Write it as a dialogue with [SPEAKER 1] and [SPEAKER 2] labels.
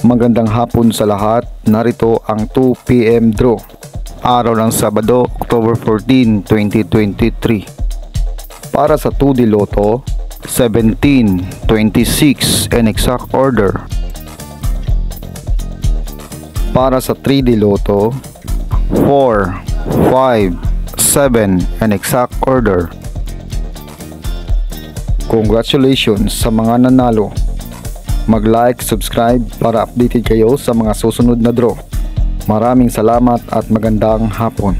[SPEAKER 1] Magandang hapon sa lahat. Narito ang 2 PM draw. Araw ng Sabado, October 14, 2023. Para sa 2D Lotto, 17, 26 and exact order. Para sa 3D Lotto, 4, 5, 7 and exact order. Congratulations sa mga nanalo. Mag-like, subscribe para updated kayo sa mga susunod na draw. Maraming salamat at magandang hapon.